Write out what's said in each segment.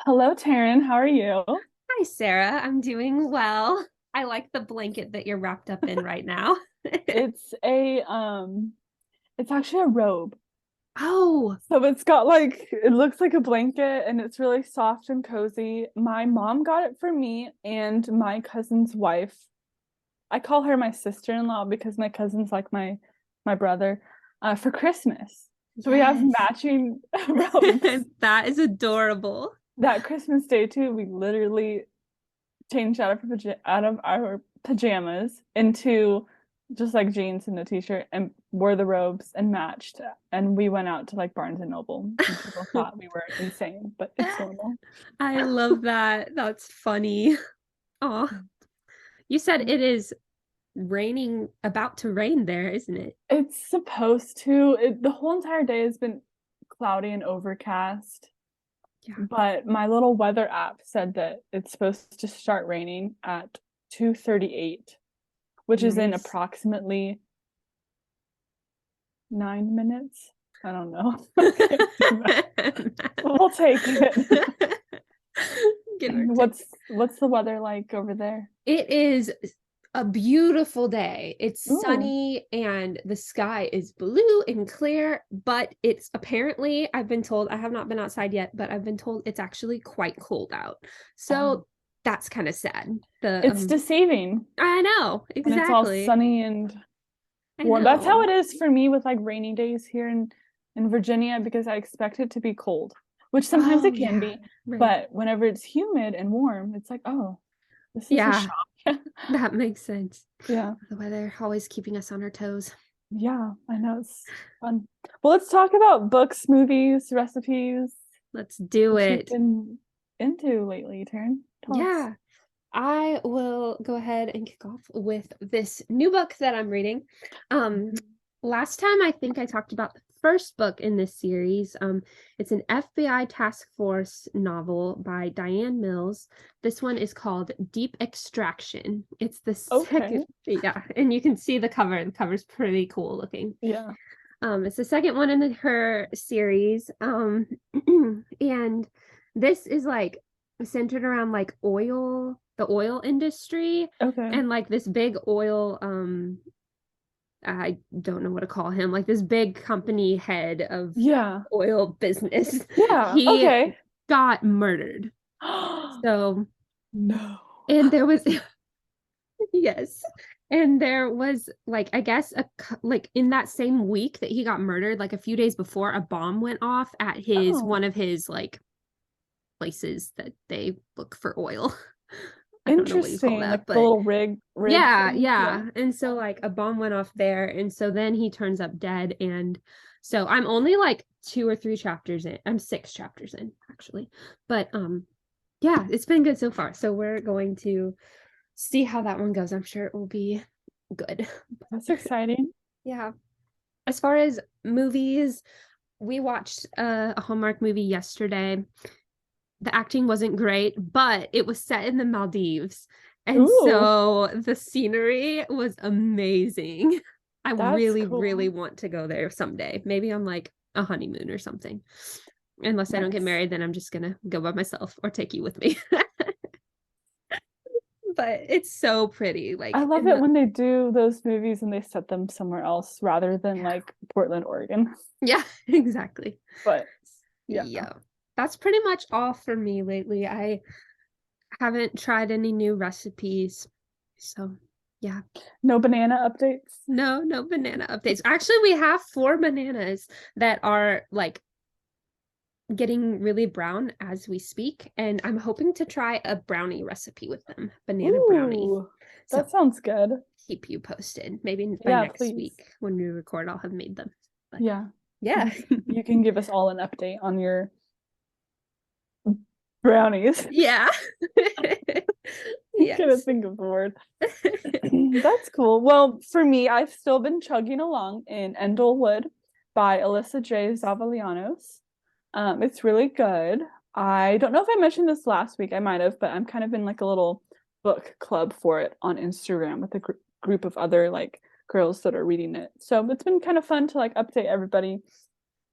Hello, Taryn. How are you? Hi, Sarah. I'm doing well. I like the blanket that you're wrapped up in right now. It's it's actually a robe. Oh, So it's got like it looks like a blanket and it's really soft and cozy. My mom got it for me and my cousin's wife. I call her my sister-in-law because my cousin's like my brother, for Christmas. So we have yes. matching robes. That is adorable. That Christmas day too, we literally changed out of our pajamas into just like jeans and a t-shirt and wore the robes and matched, and we went out to like Barnes and Noble and people thought we were insane, but it's normal. I love that. That's funny. Oh, you said it is raining, about to rain there, isn't it? It's supposed to the whole entire day has been cloudy and overcast, Yeah. but my little weather app said that it's supposed to start raining at 2:38, which is in Nice. approximately 9 minutes. I don't know. I can't do that. We'll take it. Give or take. What's the weather like over there? It is a beautiful day. It's Ooh. sunny and the sky is blue and clear, but it's apparently, I've been told, I have not been outside yet, but I've been told it's actually quite cold out. Oh. So that's kind of sad. The It's deceiving I know, when it's all exactly. sunny and I warm. That's how know. it is for me with like rainy days here in Virginia because I expect it to be cold, which sometimes Oh it can yeah, be, right. but whenever it's humid and warm, it's like, oh, this is a Yeah, shock. that makes sense. Yeah. The weather always keeping us on our toes. Yeah, I know it's fun. Well, let's talk about books, movies, recipes. Let's do What you've it. been into lately, Taryn? Tell us. Yeah. I will go ahead and kick off with this new book that I'm reading. Um, Last time I think I talked about the first book in this series. It's an FBI task force novel by Diane Mills. This one is called Deep Extraction. It's the second, Okay. yeah, and you can see the cover. The cover's pretty cool looking. Yeah. It's the second one in her series. And this is like centered around like the oil industry, Okay. and like this big oil, I don't know what to call him, like this big company head of Yeah. oil business. Yeah. He Okay. got murdered. So, No. and there was yes. And there was like I guess like in that same week that he got murdered, like a few days before, a bomb went off at his Oh, one of his like places that they look for oil. I don't know what you call interesting. Like that, the but little rig yeah, thing. Yeah. yeah. And so like a bomb went off there, and so then he turns up dead. And so I'm only like two or three chapters in. I'm six chapters in actually. But yeah, it's been good so far. So we're going to see how that one goes. I'm sure it will be good. That's exciting. Yeah. As far as movies, we watched a Hallmark movie yesterday. The acting wasn't great, but it was set in the Maldives. And Ooh, so the scenery was amazing. I that's really, really cool. want to go there someday. Maybe on like a honeymoon or something. Unless I don't get Nice. married, then I'm just gonna go by myself or take you with me. But it's so pretty. I Like love in it the when they do those movies and they set them somewhere else rather than yeah. like Portland, Oregon. Yeah, exactly. But yeah. Yeah. That's pretty much all for me lately. I haven't tried any new recipes. So, yeah. No banana updates. No, no banana updates. Actually, we have four bananas that are like getting really brown as we speak, and I'm hoping to try a brownie recipe with them, banana brownie. Ooh, So, that sounds good. keep you posted. Maybe by Yeah, next please. week when we record, I'll have made them. But Yeah. yeah. You can give us all an update on your brownies. Yeah. Couldn't Yes. think of the word. That's cool. Well, for me, I've still been chugging along in Endlewood by Alyssa J. Zavalianos. It's really good. I don't know if I mentioned this last week. I might have, but I'm kind of in like a little book club for it on Instagram with a group of other like girls that are reading it. So it's been kind of fun to like update everybody,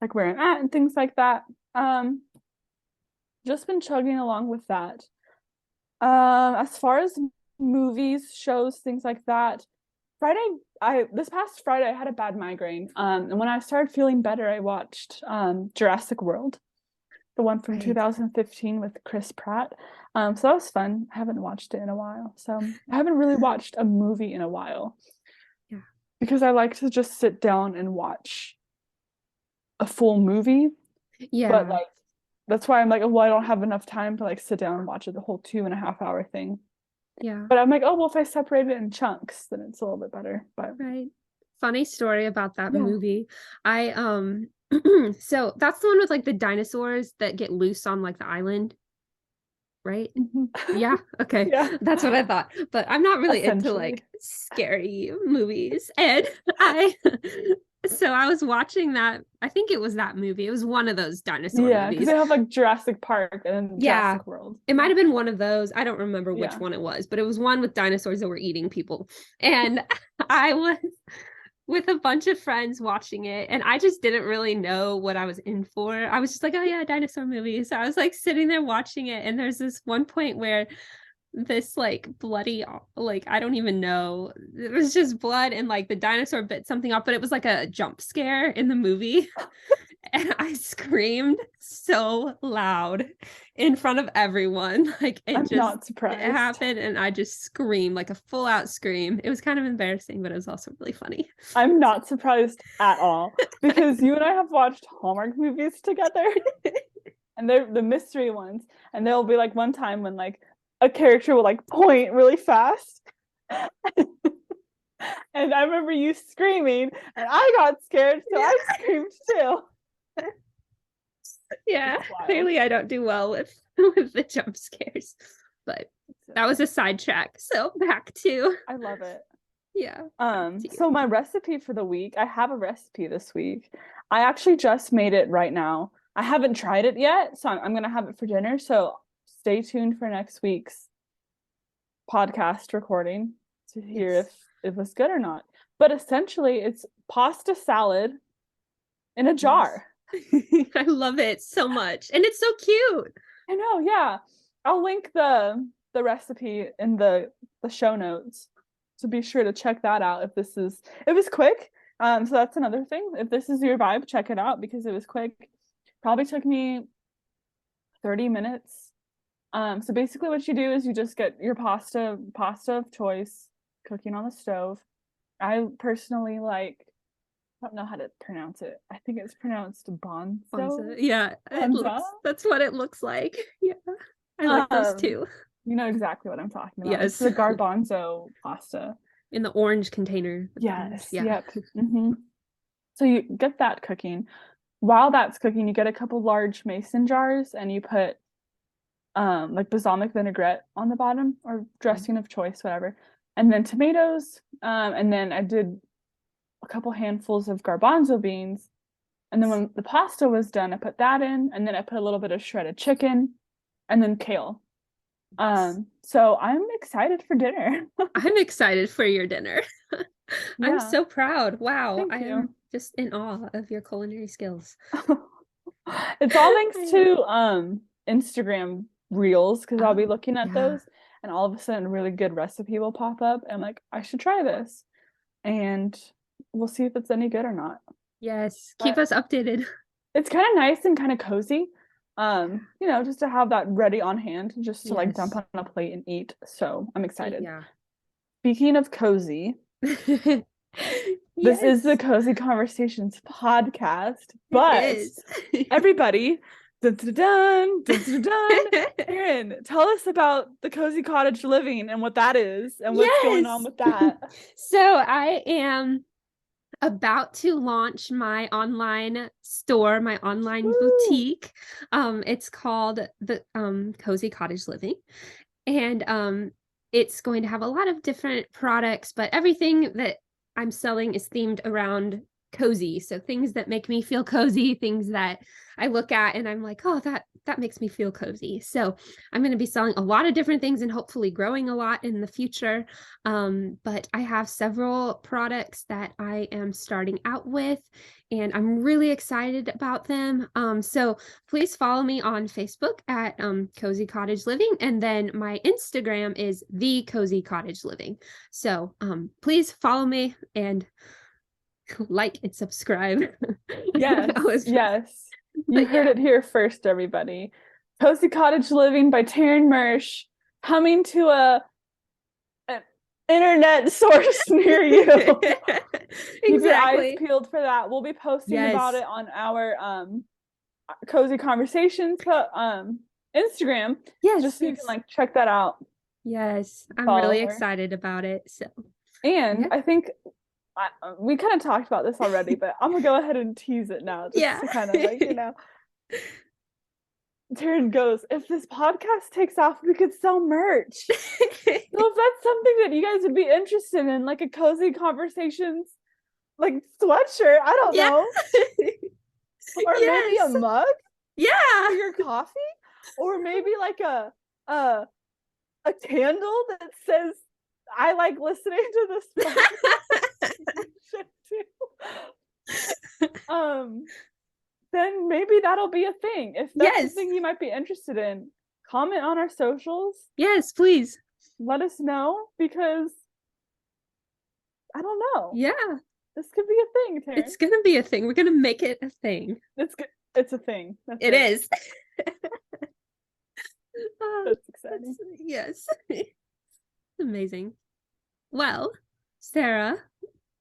like where I'm at and things like that. Um, just been chugging along with that. As far as movies, shows, things like that, this past Friday I had a bad migraine. And when I started feeling better, I watched Jurassic World, the one from Right. 2015 with Chris Pratt. So that was fun. I haven't watched it in a while. So I haven't really watched a movie in a while. Yeah. Because I like to just sit down and watch a full movie. But Yeah. like that's why I'm like, oh, well, I don't have enough time to like sit down and watch it the whole 2.5 hour thing. Yeah. But I'm like, oh well, if I separate it in chunks, then it's a little bit better. But Right. Funny story about that yeah. movie. I so that's the one with like the dinosaurs that get loose on like the island, right? Mhm. Yeah, okay. Yeah. That's what I thought. But I'm not really into Essentially. like scary movies. And I so I was watching that. I think it was that movie. It was one of those dinosaur Yeah, because movies. they have like Jurassic Park and then Yeah. Jurassic World. It might have been one of those. I don't remember which Yeah. one it was, but it was one with dinosaurs that were eating people. And I was with a bunch of friends watching it, and I just didn't really know what I was in for. I was just like, oh yeah, dinosaur movie. So I was like sitting there watching it, and there's this one point where this like bloody, like I don't even know, it was just blood and like the dinosaur bit something off, but it was like a jump scare in the movie. And I screamed so loud in front of everyone. Like I'm not it surprised. happened, and I just screamed like a full out scream. It was kind of embarrassing, but it was also really funny. I'm not surprised at all because you and I have watched Hallmark movies together and they're the mystery ones. And there'll be like one time when like a character will like point really fast. And I remember you screaming and I got scared, so I screamed too. Yeah, clearly I don't do well with with the jump scares, but that was a sidetrack. So back to I love it. yeah. So my recipe for the week, I have a recipe this week. I actually just made it right now. I haven't tried it yet, so I'm gonna have it for dinner. So stay tuned for next week's podcast recording to hear Yes. if it was good or not. But essentially, it's pasta salad in a Yes. jar. I love it so much. And it's so cute. I know, yeah. I'll link the recipe in the show notes. So be sure to check that out if this is it was quick. So that's another thing. If this is your vibe, check it out because it was quick. Probably took me 30 minutes. So basically what you do is you just get your pasta of choice cooking on the stove. I personally like I don't know how to pronounce it. I think it's pronounced bonzo. Yeah, Bonzo. that's what it looks like. Yeah. I like those Um, too. you know exactly what I'm talking about. It's Yes. the garbanzo pasta. In the orange container. Yes, Yeah. yep. So you get that cooking. While that's cooking, you get a couple large mason jars and you put like balsamic vinaigrette on the bottom or dressing of choice, whatever. And then tomatoes. And then I did a couple handfuls of garbanzo beans. And then when the pasta was done, I put that in, and then I put a little bit of shredded chicken and then kale. So I'm excited for dinner. I'm excited for your dinner. I'm Yeah, so proud. Wow. thank I you. am just in awe of your culinary skills. It's all thanks I know. to Instagram reels because I'll be Oh, looking at yeah. those and all of a sudden a really good recipe will pop up and I'm like, I should try this. And we'll see if it's any good or not. Yes. Keep But us updated. it's kind of nice and kind of cozy. Just to have that ready on hand, just to like dump Yes. on a plate and eat. So I'm excited. Yeah. Speaking of cozy, this is the Yes, Cozy Conversations podcast, it but is. everybody, dun dun dun, dun dun dun. Erin, tell us about the cozy cottage living and what that is and what's going on Yes. with that. So I am about to launch my online store, my online Woo! boutique. It's called the Cozy Cottage Living. And it's going to have a lot of different products, but everything that I'm selling is themed around cozy. So things that make me feel cozy, things that I look at and I'm like, oh, that makes me feel cozy. So I'm going to be selling a lot of different things and hopefully growing a lot in the future. But I have several products that I am starting out with, and I'm really excited about them. So please follow me on Facebook at Cozy Cottage Living, and then my Instagram is The Cozy Cottage Living. So please follow me and like and subscribe. Yes. You heard Yeah. it here first, everybody. Cozy Cottage Living by Taryn Mersch coming to an internet source near you. Keep your eyes Exactly. peeled for that. We'll be posting about Yes. it on our Cozy Conversations Instagram, just Yes. so you can Yes. like check that out, Yes. I'm follow really her. excited about it. So, And yeah. I think we kind of talked about this already, but I'm gonna go ahead and tease it now, just Yeah. to kind of like, Taryn goes, if this podcast takes off, we could sell merch. So if that's something that you guys would be interested in, like a Cozy Conversations like sweatshirt, I don't Yeah. know, or maybe a Yes. mug Yeah. for your coffee, or maybe like a a candle that says I like listening to this podcast too. Then maybe that'll be a thing. If that's Yes. something you might be interested in, comment on our socials. Yes, please. Let us know, because I don't know. Yeah. This could be a thing, Taryn. It's gonna be a thing. We're gonna make it a thing. It's good. It's a thing. That's It is. That's exciting. Yes. Amazing. Well, Sarah,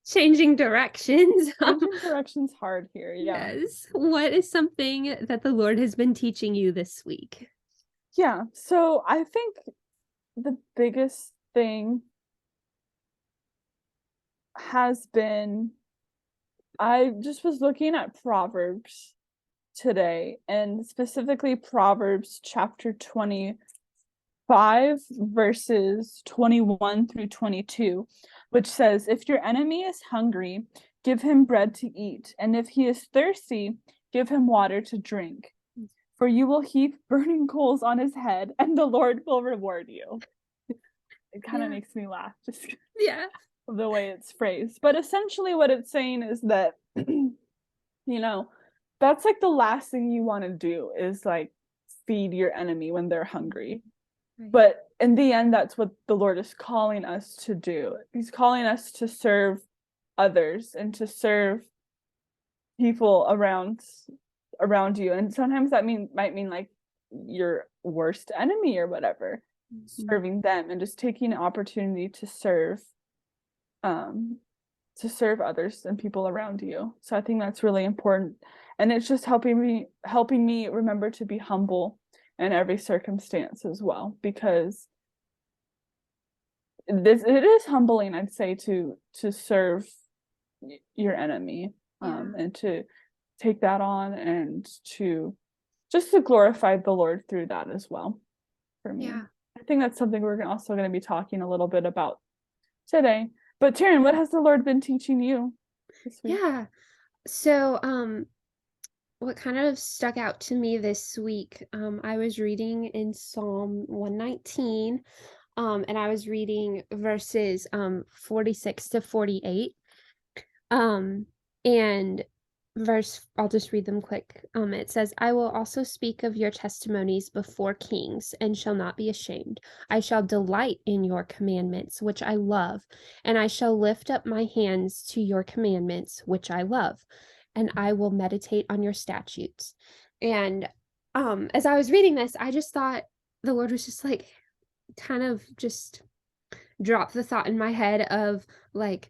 changing directions. Changing direction's hard here. Yeah. Yes. What is something that the Lord has been teaching you this week? Yeah. So I think the biggest thing has been, I just was looking at Proverbs today, and specifically Proverbs chapter 25, verses 21 through 22, which says, if your enemy is hungry, give him bread to eat, and if he is thirsty, give him water to drink. For you will heap burning coals on his head, and the Lord will reward you. It kind of makes me laugh, just Yeah. the way it's phrased. But essentially what it's saying is that, that's like the last thing you want to do, is like feed your enemy when they're hungry. Right. But in the end, that's what the Lord is calling us to do. He's calling us to serve others and to serve people around you. And sometimes that might mean like your worst enemy or whatever, serving them and just taking an opportunity to serve others and people around you. So I think that's really important. And it's just helping me remember to be humble in every circumstance as well, because it is humbling, I'd say, to serve your enemy, and to take that on, and to just to glorify the Lord through that as well. For me, I think that's something we're also going to be talking a little bit about today. But Taryn, what has the Lord been teaching you this week? Yeah. So, what kind of stuck out to me this week, I was reading in Psalm 119, and I was reading verses 46 to 48. And I'll just read them quick. It says, I will also speak of your testimonies before kings and shall not be ashamed. I shall delight in your commandments, which I love, and I shall lift up my hands to your commandments, which I love, and I will meditate on your statutes. And as I was reading this, I just thought the Lord was just like, kind of just drop the thought in my head of like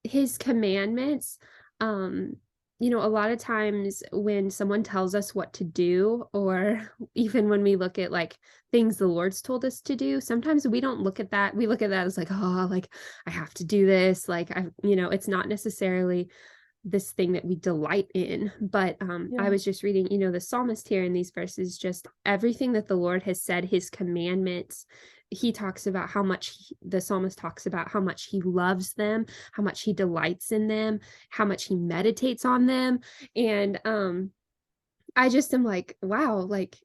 his commandments. A lot of times when someone tells us what to do, or even when we look at like things the Lord's told us to do, sometimes we don't look at that. We look at that as like, oh, like I have to do this. Like it's not necessarily this thing that we delight in. But I was just reading, the psalmist here in these verses, just everything that the Lord has said, his commandments, he talks about how much the psalmist talks about how much he loves them, how much he delights in them, how much he meditates on them. And I just am like, wow, like,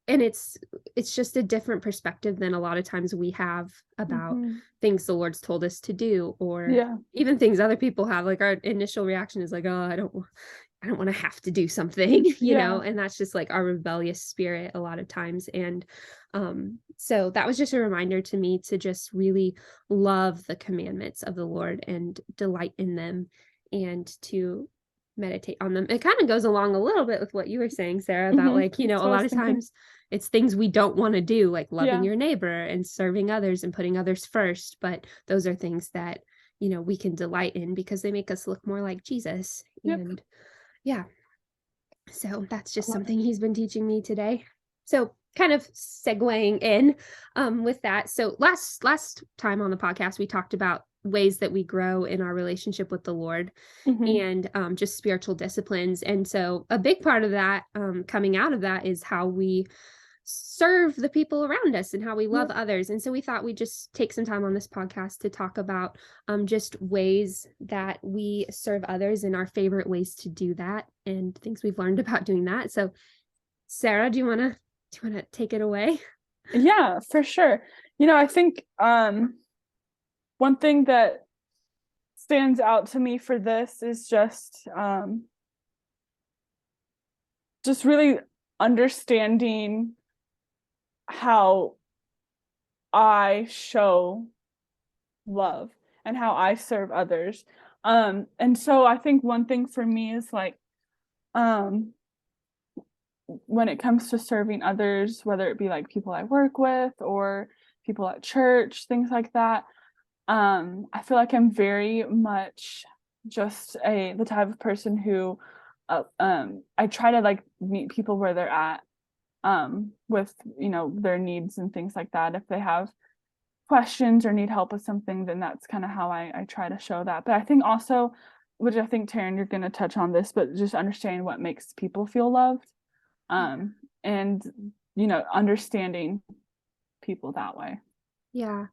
and it's just a different perspective than a lot of times we have about Mm-hmm. things the Lord's told us to do, or Yeah. even things other people have. Like our initial reaction is like, oh, I don't want to have to do something, Yeah. and that's just like our rebellious spirit a lot of times. And so that was just a reminder to me to just really love the commandments of the Lord and delight in them, and to meditate on them. It kind of goes along a little bit with what you were saying, Sarah, about Mm-hmm. like, That's a what I lot was of thinking. times it's things we don't want to do, like loving Yeah. your neighbor and serving others and putting others first. But those are things that, we can delight in because they make us look more like Jesus. Yep. And yeah, so that's I just love it. something he's been teaching me today. So kind of segueing in with that. So last time on the podcast, we talked about ways that we grow in our relationship with the Lord, Mm-hmm. and just spiritual disciplines. And so a big part of that, coming out of that, is how we serve the people around us and how we love Yep. others. And so we thought we'd just take some time on this podcast to talk about just ways that we serve others and our favorite ways to do that and things we've learned about doing that. So Sarah, do you want to take it away? Yeah, for sure. I think one thing that stands out to me for this is just really understanding how I show love and how I serve others. And so I think one thing for me is like um when it comes to serving others, whether it be like people I work with or people at church, things like that, I feel like I'm very much just the type of person who I try to like meet people where they're at, with their needs and things like that. If they have questions or need help with something, then that's kind of how I try to show that. But I think also, which I think Taryn, you're going to touch on this, but just understanding what makes people feel loved, um and understanding people that way. Yeah,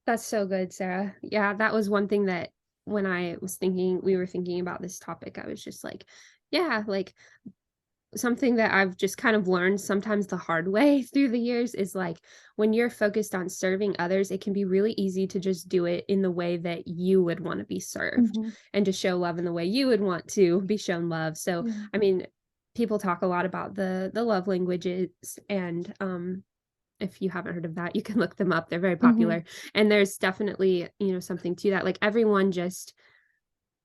that's so good, Sarah. Yeah, that was one thing that when we were thinking about this topic, I was just like, yeah, like something that I've just kind of learned sometimes the hard way through the years is like when you're focused on serving others, it can be really easy to just do it in the way that you would want to be served Mm-hmm. and to show love in the way you would want to be shown love. So, Yeah. I mean, people talk a lot about the love languages, and if you haven't heard of that, you can look them up. They're very Mm-hmm. popular. And there's definitely, something to that. Like everyone just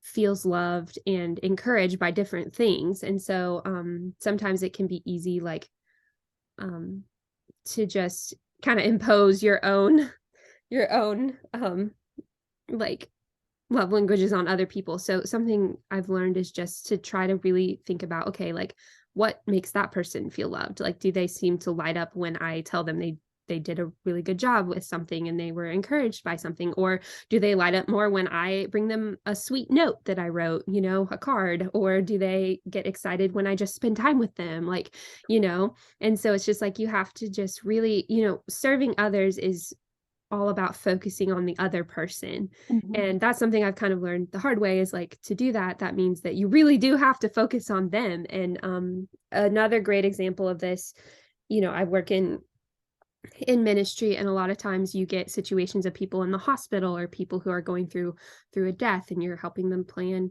feels loved and encouraged by different things. And so sometimes it can be easy, like um to just kind of impose your own like love languages on other people. So something I've learned is just to try to really think about, okay, like what makes that person feel loved? Like, do they seem to light up when I tell them they did a really good job with something and they were encouraged by something? Or do they light up more when I bring them a sweet note that I wrote, a card? Or do they get excited when I just spend time with them? Like, and so it's just like you have to just really, serving others is all about focusing on the other person. Mm-hmm. And that's something I've kind of learned the hard way, is like to do that means that you really do have to focus on them. And another great example of this, I work in ministry, and a lot of times you get situations of people in the hospital or people who are going through a death, and you're helping them plan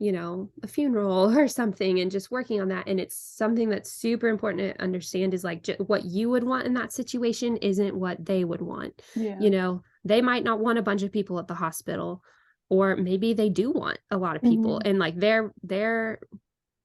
a funeral or something, and just working on that. And it's something that's super important to understand is like what you would want in that situation isn't what they would want. Yeah. They might not want a bunch of people at the hospital, or maybe they do want a lot of people, Mm-hmm. and like they're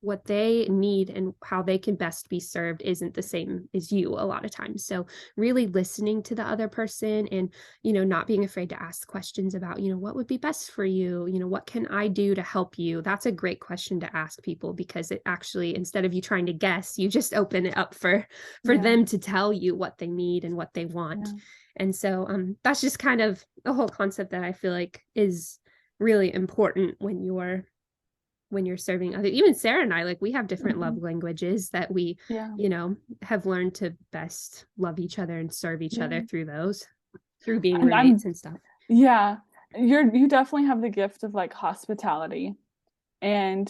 what they need and how they can best be served isn't the same as you a lot of times. So really listening to the other person, and not being afraid to ask questions about what would be best for you, what can I do to help you? That's a great question to ask people, because it actually, instead of you trying to guess, you just open it up for Yeah. them to tell you what they need and what they want. Yeah. And so that's just kind of a whole concept that I feel like is really important when you're serving other. Even Sarah and I, like, we have different Mm-hmm. love languages that we Yeah. have learned to best love each other and serve each other Yeah. through those. through being And roommates and stuff. yeah, you definitely have the gift of like hospitality and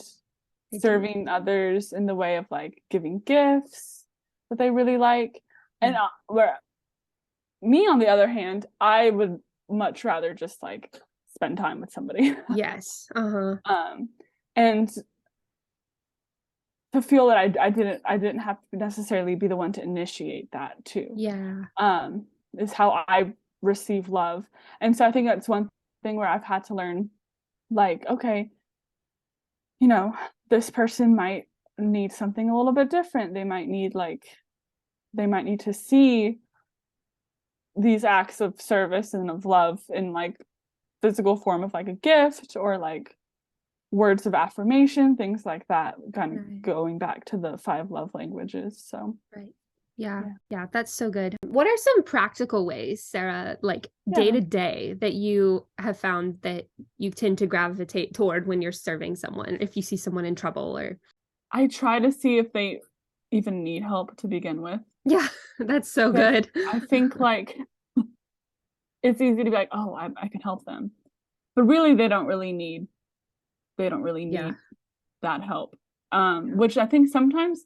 I do. serving others in the way of like giving gifts that they really like. And Mm. where me, on the other hand, I would much rather just like spend time with somebody. Yes. Uh-huh. And to feel that I didn't have to necessarily be the one to initiate that too. Yeah. Is how I receive love. And so I think that's one thing where I've had to learn, like, okay, this person might need something a little bit different. They might need to see these acts of service and of love in like physical form of like a gift or like words of affirmation, things like that, kind of Right. going back to the five love languages. So Right. Yeah. yeah. Yeah. That's so good. What are some practical ways, Sarah, like day Yeah. to day, that you have found that you tend to gravitate toward when you're serving someone, if you see someone in trouble or I try to see if they even need help to begin with. yeah, that's so Because good. I think like it's easy to be like, oh, I can help them. But really they don't really Yeah. need that help. Yeah. Which I think sometimes,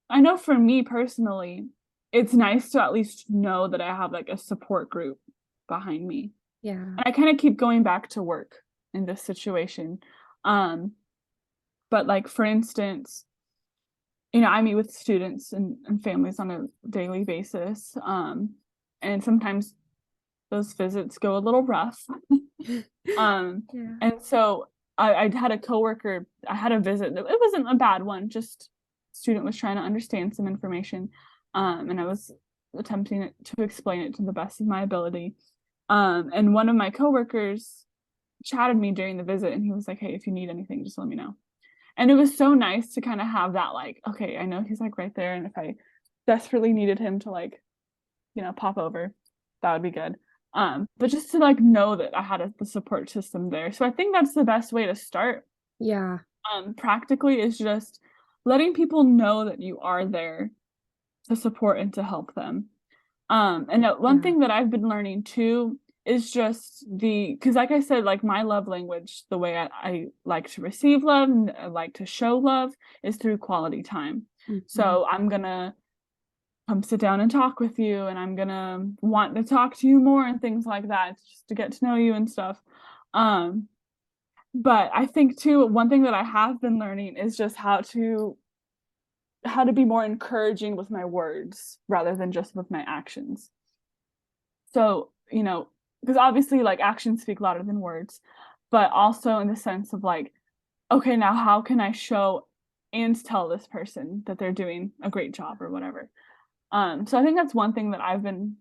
I know for me personally, it's nice to at least know that I have like a support group behind me. Yeah. And I kind of keep going back to work in this situation. Um, but like for instance, I meet with students and families on a daily basis. And sometimes those visits go a little rough. Um, Yeah. and so I had a coworker, I had a visit. It wasn't a bad one, just student was trying to understand some information. And I was attempting to explain it to the best of my ability. And one of my coworkers chatted me during the visit and he was like, hey, if you need anything, just let me know. And it was so nice to kind of have that, like, okay, I know he's like right there. And if I desperately needed him to like, pop over, that would be good. But just to like know that I had the support system there. So I think that's the best way to start. Yeah. Practically is just letting people know that you are there to support and to help them. And one Yeah. thing that I've been learning too is just because like I said, like my love language, the way I like to receive love and I like to show love is through quality time. Mhm. So I'm gonna come sit down and talk with you and I'm gonna want to talk to you more and things like that just to get to know you and stuff. Um, but I think too, one thing that I have been learning is just how to be more encouraging with my words rather than just with my actions. So, because obviously like actions speak louder than words, but also in the sense of like, okay, now how can I show and tell this person that they're doing a great job or whatever. So I think that's one thing that I've been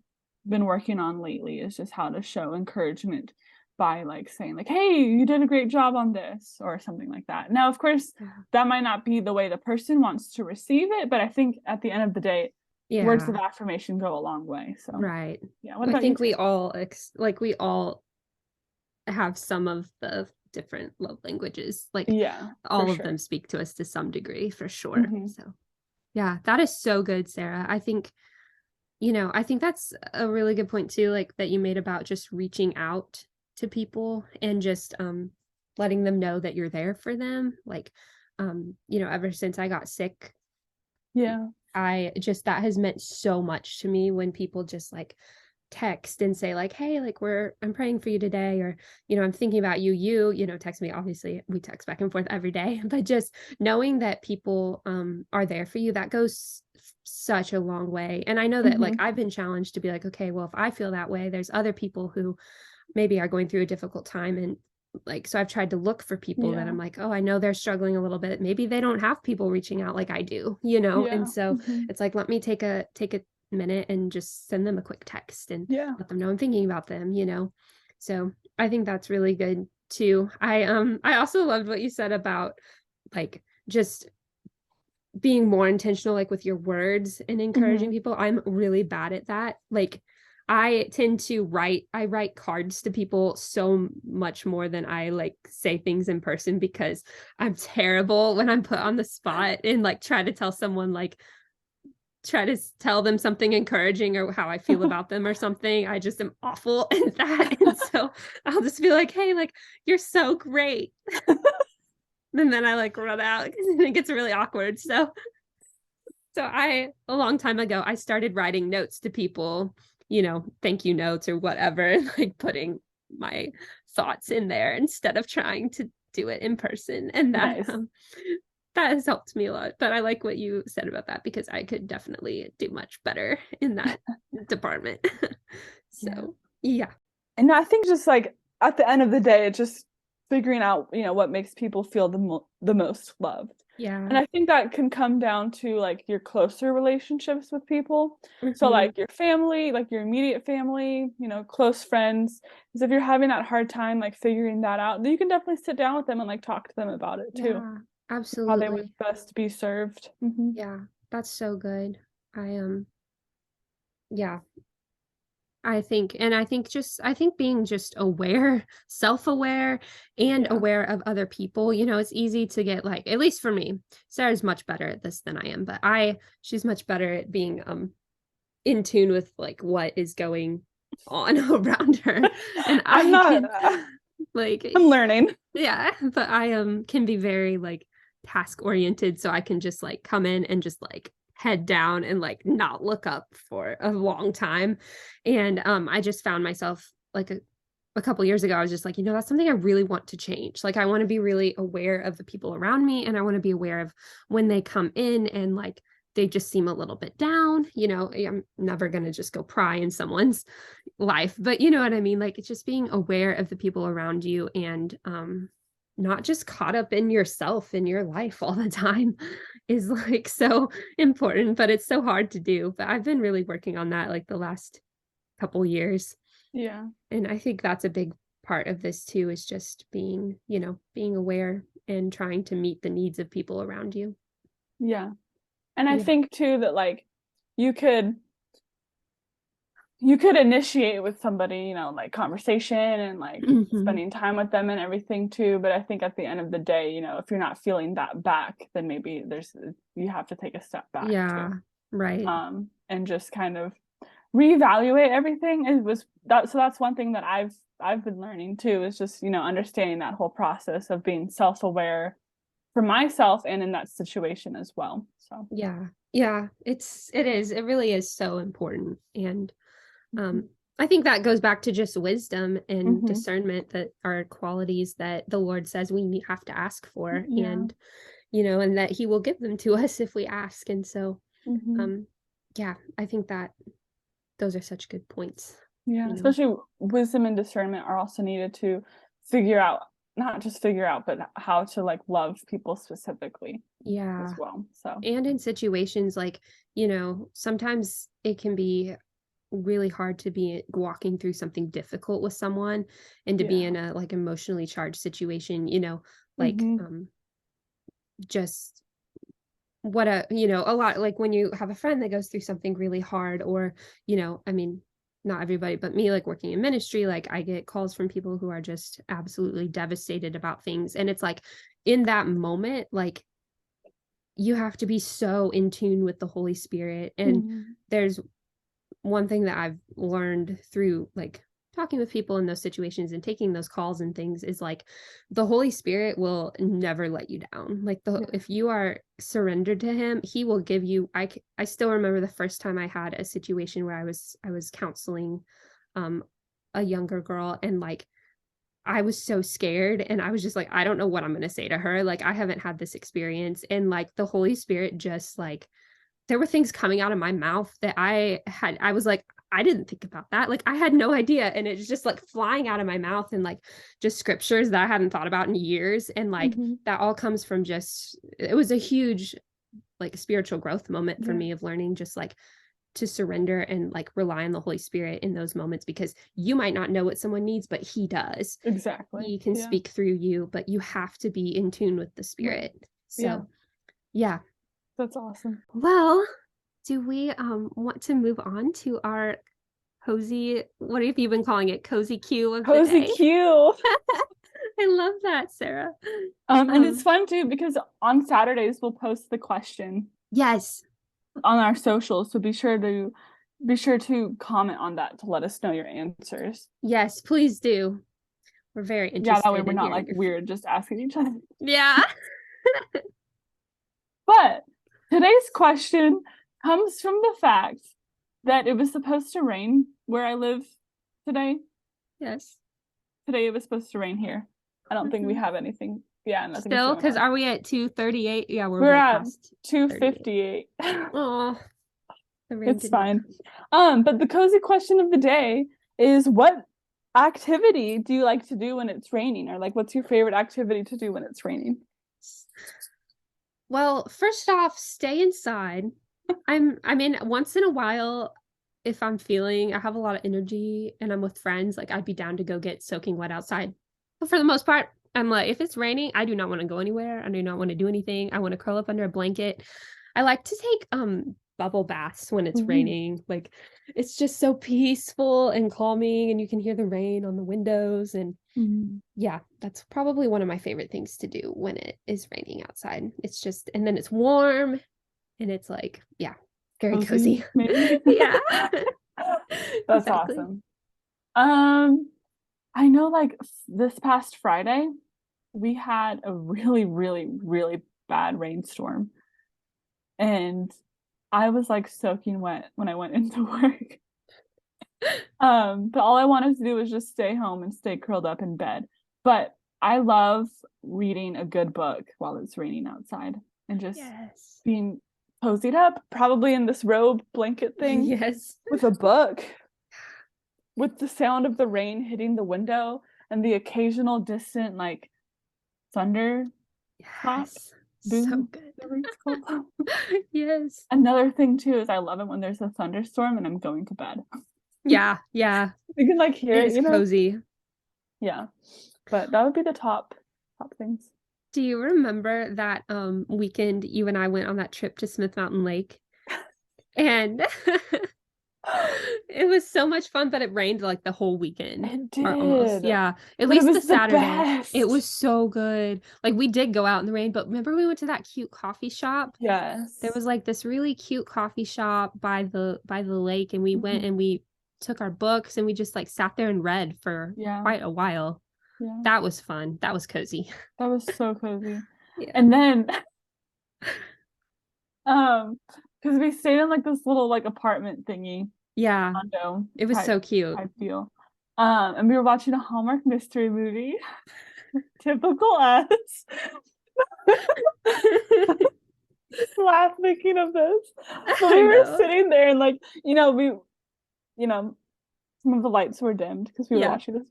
working on lately is just how to show encouragement by like saying like, hey, you did a great job on this or something like that. Now, of course, Yeah. that might not be the way the person wants to receive it, but I think at the end of the day, words of Yeah. affirmation go a long way. So Right. yeah, what I about you? think we all have some of the different love languages. Like Yeah, for all of them sure. speak to us to some degree for sure. Hmm. So, yeah, that is so good, Sarah. I think that's a really good point too, like that you made about just reaching out to people and just letting them know that you're there for them. Like ever since I got sick, Yeah. I just that has meant so much to me when people just like text and say like, hey, like I'm praying for you today, or I'm thinking about you text me. Obviously we text back and forth every day, but just knowing that people are there for you, that goes such a long way. And I know that like Hmm. I've been challenged to be like, okay, well, if I feel that way, there's other people who maybe are going through a difficult time, and like so I've tried to look for people that Yeah. I'm like, oh, I know they're struggling a little bit, maybe they don't have people reaching out like I do. And Yeah. so Hmm. it's like, let me take a minute and just send them a quick text and Yeah. let them know I'm thinking about them. So I think that's really good too. I also loved what you said about like just being more intentional like with your words and encouraging Hmm. people. I'm really bad at that. Like I write cards to people so much more than I like say things in person, because I'm terrible when I'm put on the spot and like try to tell someone like try to tell them something encouraging or how I feel about them or something. I just am awful at that. And so I'll just be like, hey, like, you're so great. And then I like run out and it gets really awkward. So a long time ago, I started writing notes to people, thank you notes or whatever, and like putting my thoughts in there instead of trying to do it in person. And Nice. that has helped me a lot. But I like what you said about that because I could definitely do much better in that department. So, yeah. And I think just like at the end of the day, it's just figuring out, what makes people feel the most loved. Yeah. And I think that can come down to like your closer relationships with people. So like your family, like your immediate family, close friends. Because if you're having that hard time like figuring that out, then you can definitely sit down with them and like talk to them about it too. Yeah, How they would absolutely. best be served. Yeah, that's so good. Yeah, I think being just aware, self-aware and Yeah. aware of other people, it's easy to get like, at least for me, Sarah's much better at this than I am, but she's much better at being in tune with like what is going on around her. And I'm I not can like, I'm learning. yeah, but I can be very like task oriented, so I can just like come in and just like head down and like not look up for a long time. And I just found myself like a couple years ago, I was just like, that's something I really want to change. Like I want to be really aware of the people around me, and I want to be aware of when they come in and like they just seem a little bit down. I'm never going to just go pry in someone's life, but you know what I mean? Like it's just being aware of the people around you and not just caught up in yourself in your life all the time is like so important, but it's so hard to do. But I've been really working on that like the last couple years. Yeah. And I think that's a big part of this too, is just being aware and trying to meet the needs of people around you. Yeah. And I Yeah. think too that like you could initiate with somebody, like conversation and like spending time with them and everything too. But I think at the end of the day, if you're not feeling that back, then maybe you have to take a step back Yeah. too. Right. And just kind of reevaluate everything. So that's one thing that I've been learning too, is just, understanding that whole process of being self-aware for myself and in that situation as well. So Yeah. Yeah. It really is so important. And I think that goes back to just wisdom and discernment, that are qualities that the Lord says we have to ask for. Yeah. And and that he will give them to us if we ask. And so yeah, I think that those are such good points. Yeah, especially wisdom and discernment are also needed to figure out, not just figure out, but how to like love people specifically. Yeah. As well. So, and in situations like, sometimes it can be really hard to be walking through something difficult with someone and to be in a like emotionally charged situation, like just a lot, like when you have a friend that goes through something really hard, or I mean, not everybody but me, like working in ministry, like I get calls from people who are just absolutely devastated about things, and it's like in that moment, like you have to be so in tune with the Holy Spirit. And there's one thing that I've learned through like talking with people in those situations and taking those calls and things is like the Holy Spirit will never let you down. Like if you are surrendered to him, he will give you, I still remember the first time I had a situation where I was counseling a younger girl, and like I was so scared, and I was just like, I don't know what I'm going to say to her. Like I haven't had this experience, and like the Holy Spirit just like, there were things coming out of my mouth that I was like, I didn't think about that. Like I had no idea. And it's just like flying out of my mouth, and like just scriptures that I hadn't thought about in years. And like that all comes from it was a huge like spiritual growth moment for me, of learning just like to surrender and like rely on the Holy Spirit in those moments, because you might not know what someone needs, but he does. Exactly. He can speak through you, but you have to be in tune with the Spirit. So yeah. That's awesome. Well, do we want to move on to our cozy, what have you been calling it? Cozy Q of the day? Cozy Q. I love that, Sarah. And it's fun too, because on Saturdays we'll post the question. Yes. on our socials. So be sure to comment on that to let us know your answers. Yes, please do. We're very Yeah, that way interested we're in not hearing like your weird just asking each other. Yeah. But today's question comes from the fact that it was supposed to rain where I live today. Yes. Today it was supposed to rain here. I don't think we Mhm. have anything. Yeah, nothing's Still, going because on. are we at 2:38? Yeah, we're We're way at past 38. 2:58. Oh, the rain It's did not fine. come. But the cozy question of the day is what activity do you like to do when it's raining? Or like what's your favorite activity to do when it's raining? Well, first off, stay inside. I mean, once in a while, if I'm feeling I have a lot of energy and I'm with friends, like I'd be down to go get soaking wet outside. But for the most part, I'm like, if it's raining, I do not want to go anywhere. I do not want to do anything. I want to curl up under a blanket. I like to take bubble baths when it's Ooh. raining. Like it's just so peaceful and calming and you can hear the rain on the windows and Mm. yeah, that's probably one of my favorite things to do when it is raining outside. It's just and then it's warm and it's like, yeah, very Cozy, cozy. maybe. Yeah. That's Exactly. awesome. Um, I know like this past Friday, we had a really, really, really bad rainstorm. And I was like soaking wet when I went into work. But all I wanted to do was just stay home and stay curled up in bed. But I love reading a good book while it's raining outside and just Yes. being cozied up, probably in this robe blanket thing Yes. with a book, with the sound of the rain hitting the window and the occasional distant like thunder clap, Yes. So boom, good. whatever it's called. Yes. Another thing too is I love it when there's a thunderstorm and I'm going to bed. Yeah. Yeah. You can like hear It it, is you know? cozy. Yeah. But that would be the top things. Do you remember that weekend you and I went on that trip to Smith Mountain Lake? And it was so much fun, but it rained like the whole weekend It or almost. did. Yeah. At But it least the was the Saturday. It best. was so good. Like we did go out in the rain, but remember we went to that cute coffee shop? There Yes. was like this really cute coffee shop by the lake and we went and Mhm. we took our books and we just like sat there and read for Yeah. quite a while. Yeah. That was fun. That was cozy. That was so cozy. Yeah. And then um because we stayed in like this little like apartment thingy Yeah. condo It was type so cute. type deal. And we were watching a Hallmark mystery movie. Typical us. Laugh thinking of this. But we I were know. sitting there and like, you know, some of the lights were dimmed because we were Yeah. watching this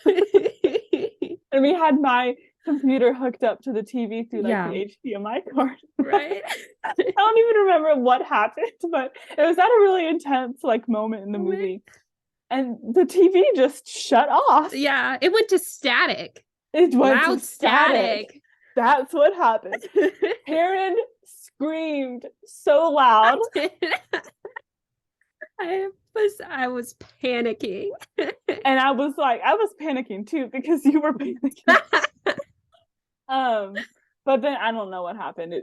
movie. And we had my computer hooked up to the TV through like the Yeah. HDMI cord. Right? I don't even remember what happened, but it was at a really intense like moment in the Moment. movie. And the TV just shut off. Yeah, it went to static. It went to Loud static. static. That's what happened. Karen screamed so I loud. did. I was panicking. And I was panicking too because you were panicking. But then I don't know what happened.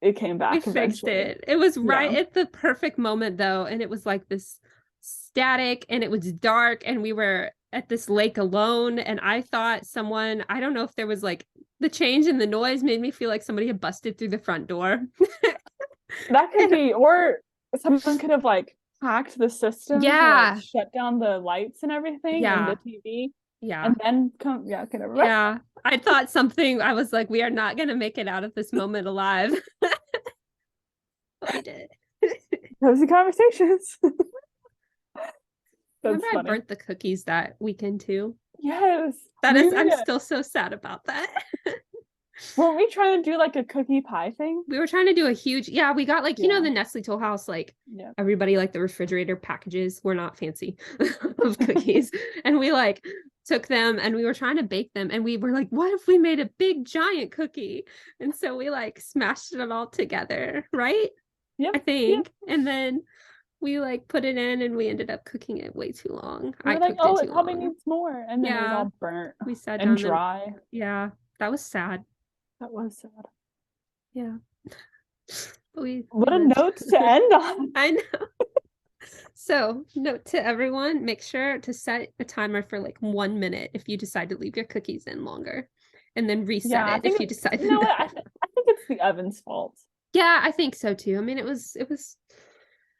It came We back fixed eventually. it. It was right Yeah. at the perfect moment though, and it was like this static and it was dark and we were at this lake alone and I thought someone, I don't know if there was like the change in the noise made me feel like somebody had busted through the front door. That could And be, or someone could have like hacked the system to like yeah, shut down the lights and everything and the yeah, TV yeah. and then come, yeah, okay, never mind. Yeah. I thought something, I was like, we are not going to make it out of this moment alive. But we did. Cozy conversations. Remember, That's I funny. burnt the cookies that weekend too. Yes. That is, We I'm still so sad about that. weren't we trying to do like a cookie pie thing? We were trying to do a huge, yeah, we got like, Yeah. the Nestle Toll House, like Yeah. everybody like the refrigerator packages. We're not fancy of cookies. And we like took them and we were trying to bake them. And we were like, what if we made a big giant cookie? And so we like smashed it all together, right? Yep. I Yep. think. And then we like put it in and we ended up cooking it way too long. We I were like, cooked it oh, it too probably long. needs more. And then it was Yeah. all burnt We sat and down and dry. yeah, that was sad. That was sad. Yeah. What a lived. note to end on. I know. So, note to everyone, make sure to set a timer for like 1 minute if you decide to leave your cookies in longer, and then reset Yeah, I it if think you decide you know no. what? I think it's the oven's fault. Yeah, I think so too. I mean, it was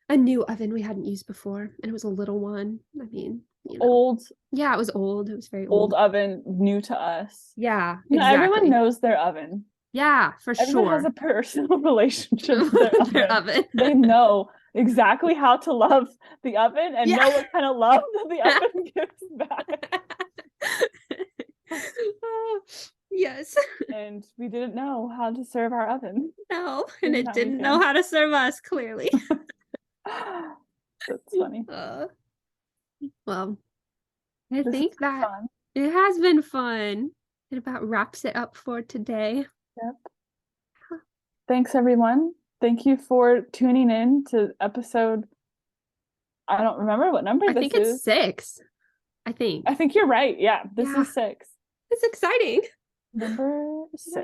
a new oven we hadn't used before, and it was a little one. I mean, Old, yeah, it was old. It was very old old. oven, new to us. Yeah, You know, everyone exactly. knows their oven. Yeah, for Everyone has a sure. personal relationship with their Their oven. oven. They know exactly how to love the oven and Yeah. know what kind of love that the oven gives back. Yes. And we didn't know how to serve our oven. No, and And it now we didn't know can. how to serve us, clearly. That's funny. Well, I This has think been that fun. it has been fun. It about wraps it up for today. Yep. Thanks, everyone. Thank you for tuning in to episode. I don't remember what number I think this it's is. 6. I I think. think you're right. Yeah, this Yeah, is 6. it's exciting. Number 6.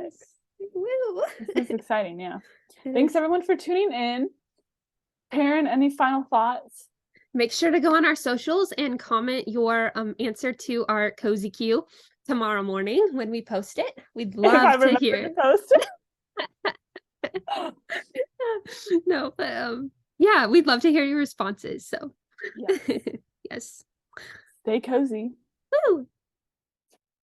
Yes. Woo. This is exciting. Yeah. It Thanks, is. everyone, for tuning in. Taryn, any final thoughts? Make sure to go on our socials and comment your answer to our cozy Q tomorrow morning when we post it. We'd If I love to remember hear. to post. No, but yeah, we'd love to hear your responses. So Yes. yes. Stay cozy. Woo!